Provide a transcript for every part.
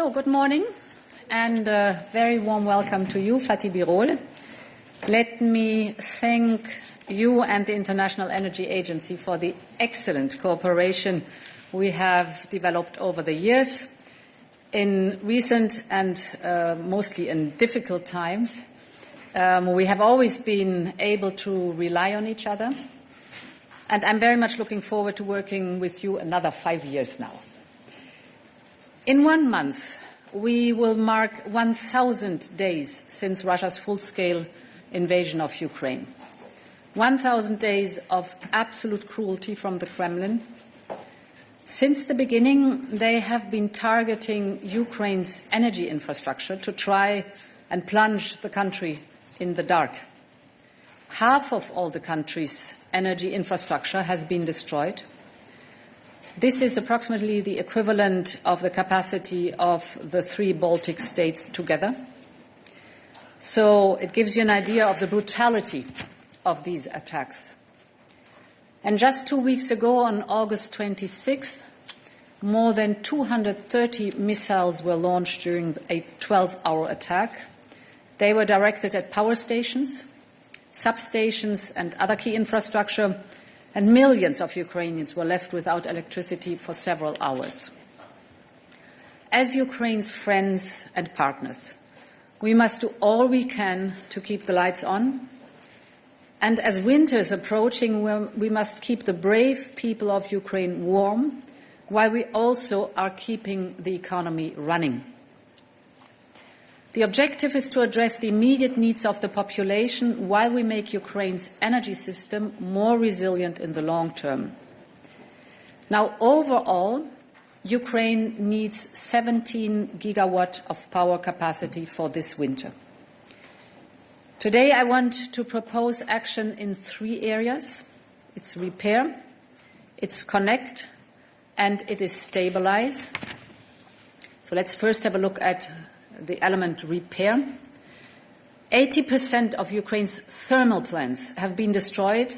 So, good morning and a very warm welcome to you, Fatih Birol. Let me thank you and the International Energy Agency for the excellent cooperation we have developed over the years. In recent and mostly in difficult times, we have always been able to rely on each other, and I'm very much looking forward to working with you another 5 years now. In 1 month, we will mark 1,000 days since Russia's full-scale invasion of Ukraine. 1,000 days of absolute cruelty from the Kremlin. Since the beginning, they have been targeting Ukraine's energy infrastructure to try and plunge the country in the dark. Half of all the country's energy infrastructure has been destroyed. This is approximately the equivalent of the capacity of the 3 Baltic states together. So it gives you an idea of the brutality of these attacks. And just 2 weeks ago, on August 26th, more than 230 missiles were launched during a 12-hour attack. They were directed at power stations, substations and other key infrastructure, and millions of Ukrainians were left without electricity for several hours. As Ukraine's friends and partners, we must do all we can to keep the lights on. And as winter is approaching, we must keep the brave people of Ukraine warm, while we also are keeping the economy running. The objective is to address the immediate needs of the population while we make Ukraine's energy system more resilient in the long term. Now, overall, Ukraine needs 17 gigawatt of power capacity for this winter. Today, I want to propose action in 3 areas. It's repair, it's connect, and it is stabilize. So let's first have a look at the element repair. 80% of Ukraine's thermal plants have been destroyed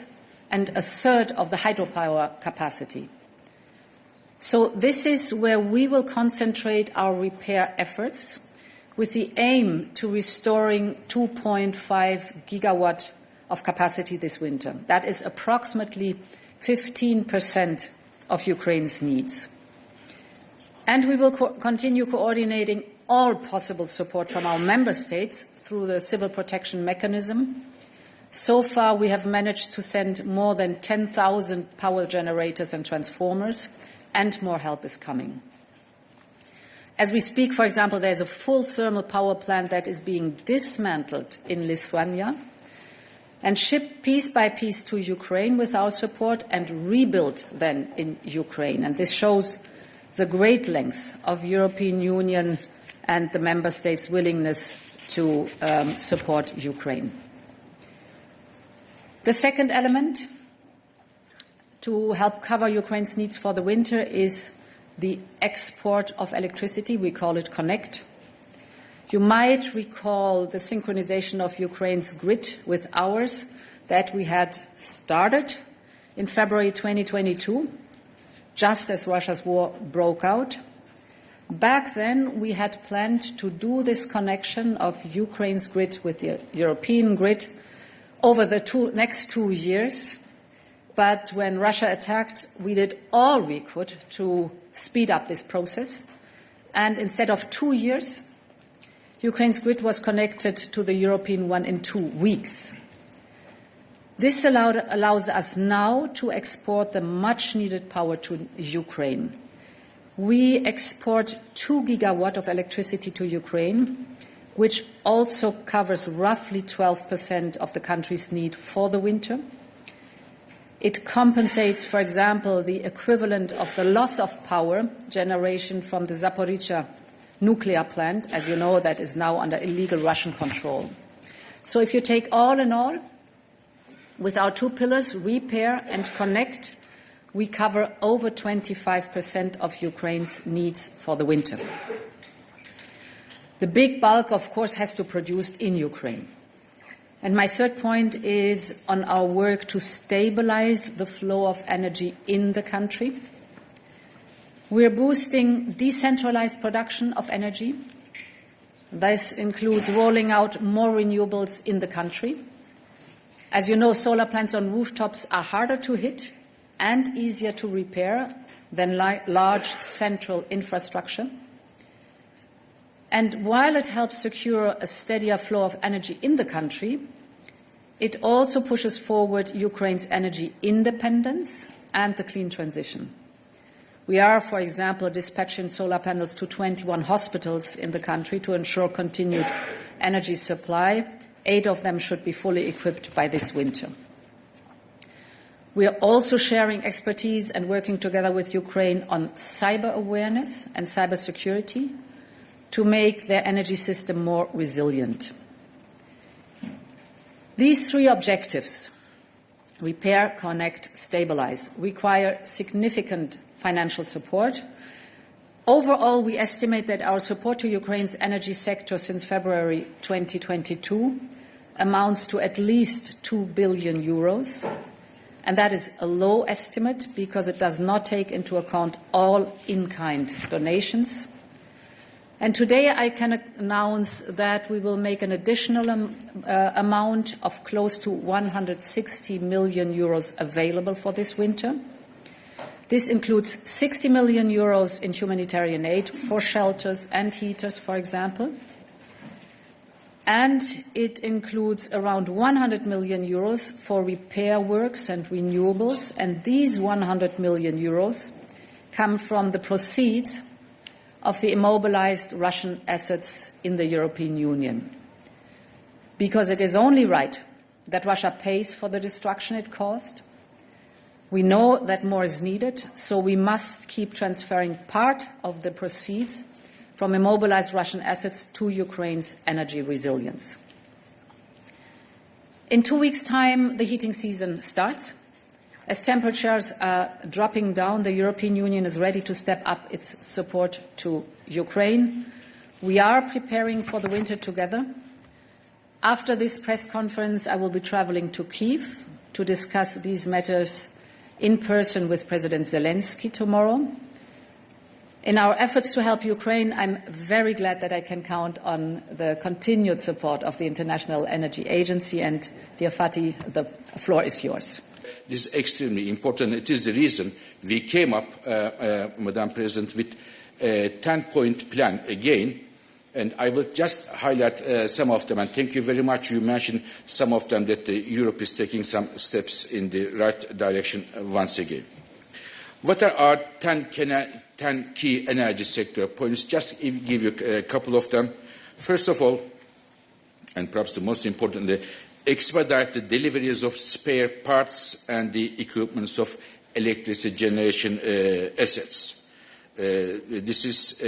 and a third of the hydropower capacity. So this is where we will concentrate our repair efforts with the aim to restoring 2.5 gigawatt of capacity this winter. That is approximately 15% of Ukraine's needs. And we will continue coordinating all possible support from our member states through the civil protection mechanism. So far, we have managed to send more than 10,000 power generators and transformers, and more help is coming. As we speak, for example, there's a full thermal power plant that is being dismantled in Lithuania and shipped piece by piece to Ukraine with our support and rebuilt then in Ukraine. And this shows the great length of European Union and the member states' willingness to support Ukraine. The second element to help cover Ukraine's needs for the winter is the export of electricity. We call it Connect. You might recall the synchronization of Ukraine's grid with ours that we had started in February 2022, just as Russia's war broke out. Back then, we had planned to do this connection of Ukraine's grid with the European grid over the next 2 years. But when Russia attacked, we did all we could to speed up this process. And instead of 2 years, Ukraine's grid was connected to the European one in 2 weeks. This allows us now to export the much-needed power to Ukraine. We export 2 gigawatt of electricity to Ukraine, which also covers roughly 12% of the country's need for the winter. It compensates, for example, the equivalent of the loss of power generation from the Zaporizhzhia nuclear plant, as you know, that is now under illegal Russian control. So if you take all in all, with our 2 pillars, repair and connect, we cover over 25% of Ukraine's needs for the winter. The big bulk, of course, has to be produced in Ukraine. And my third point is on our work to stabilize the flow of energy in the country. We're boosting decentralized production of energy. This includes rolling out more renewables in the country. As you know, solar plants on rooftops are harder to hit and easier to repair than large central infrastructure. And while it helps secure a steadier flow of energy in the country, it also pushes forward Ukraine's energy independence and the clean transition. We are, for example, dispatching solar panels to 21 hospitals in the country to ensure continued energy supply. 8 of them should be fully equipped by this winter. We are also sharing expertise and working together with Ukraine on cyber awareness and cyber security to make their energy system more resilient. These 3 objectives, repair, connect, stabilize, require significant financial support. Overall, we estimate that our support to Ukraine's energy sector since February 2022 amounts to at least 2 billion euros. And that is a low estimate because it does not take into account all in-kind donations. And today I can announce that we will make an additional amount of close to 160 million euros available for this winter. This includes 60 million euros in humanitarian aid for shelters and heaters, for example. And it includes around 100 million euros for repair works and renewables. And these 100 million euros come from the proceeds of the immobilized Russian assets in the European Union. Because it is only right that Russia pays for the destruction it caused. We know that more is needed, so we must keep transferring part of the proceeds from immobilized Russian assets to Ukraine's energy resilience. In 2 weeks' time, the heating season starts. As temperatures are dropping down, the European Union is ready to step up its support to Ukraine. We are preparing for the winter together. After this press conference, I will be traveling to Kyiv to discuss these matters in person with President Zelensky tomorrow. In our efforts to help Ukraine, I'm very glad that I can count on the continued support of the International Energy Agency. And, dear Fatih, the floor is yours. This is extremely important. It is the reason we came up, Madam President, with a 10-point plan again. And I will just highlight some of them. And thank you very much. You mentioned some of them that Europe is taking some steps in the right direction once again. What are our 10 key energy sector points? Just give you a couple of them. First of all, and perhaps the most importantly, expedite the deliveries of spare parts and the equipments of electricity generation assets. This is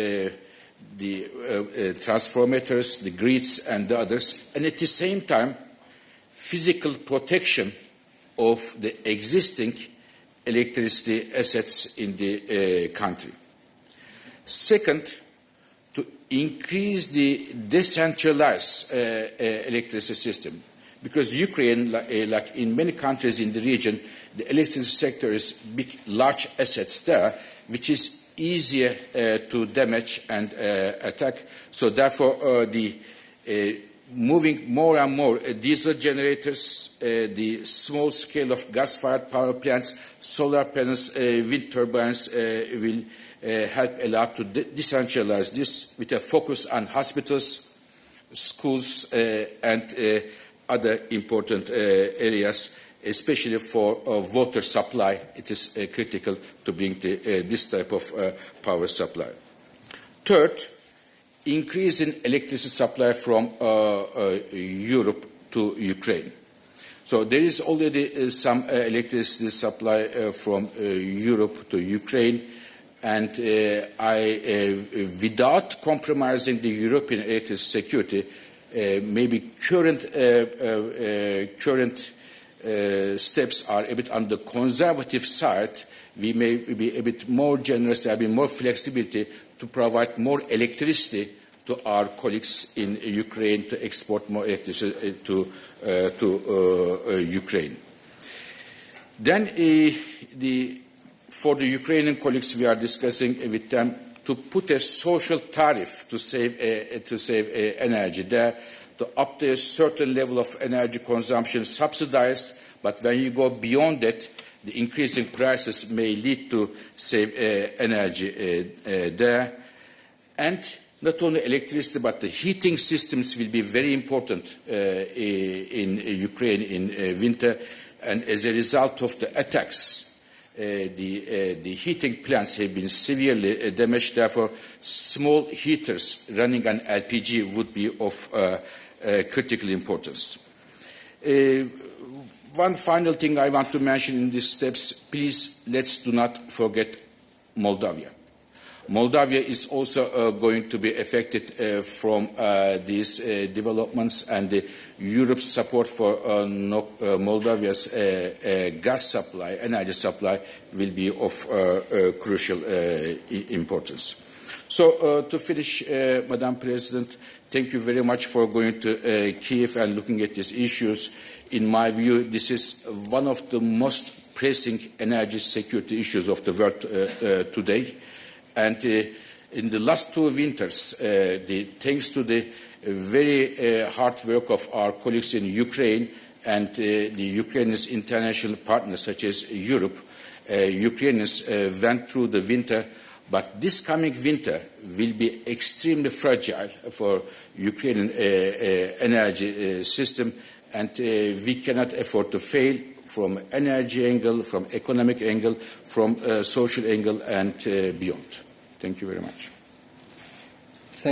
the transformers, the grids, and the others, and at the same time, physical protection of the existing electricity assets in the country. Second, to increase the decentralized electricity system, because Ukraine, like in many countries in the region, the electricity sector is big, large assets there, which is easier to damage and attack. So therefore, moving more and more diesel generators, the small scale of gas-fired power plants, solar panels, wind turbines will help a lot to decentralize this with a focus on hospitals, schools, and other important areas. Especially for water supply, it is critical to bring this type of power supply. Third, increase in electricity supply from Europe to Ukraine. So there is already some electricity supply from Europe to Ukraine, and without compromising the European electricity security, maybe current steps are a bit on the conservative side. We may be a bit more generous, there will be more flexibility to provide more electricity to our colleagues in Ukraine to export more electricity to Ukraine. Then the for the Ukrainian colleagues, we are discussing with them to put a social tariff to save energy there, to up to a certain level of energy consumption subsidized, but when you go beyond that, the increasing prices may lead to save energy there. And not only electricity, but the heating systems will be very important in Ukraine in winter. And as a result of the attacks, the heating plants have been severely damaged. Therefore, small heaters running on LPG would be of critical importance. One final thing I want to mention in these steps, please let's do not forget Moldova. Moldova is also going to be affected from these developments, and Europe's support for Moldova's gas supply, energy supply, will be of crucial importance. So to finish, Madam President, thank you very much for going to Kiev and looking at these issues. In my view, this is one of the most pressing energy security issues of the world today. And in the last two winters, thanks to the very hard work of our colleagues in Ukraine and the Ukrainians' international partners such as Europe, Ukrainians went through the winter. But this coming winter will be extremely fragile for Ukrainian energy system, and we cannot afford to fail from energy angle, from economic angle, from social angle, and beyond. Thank you very much.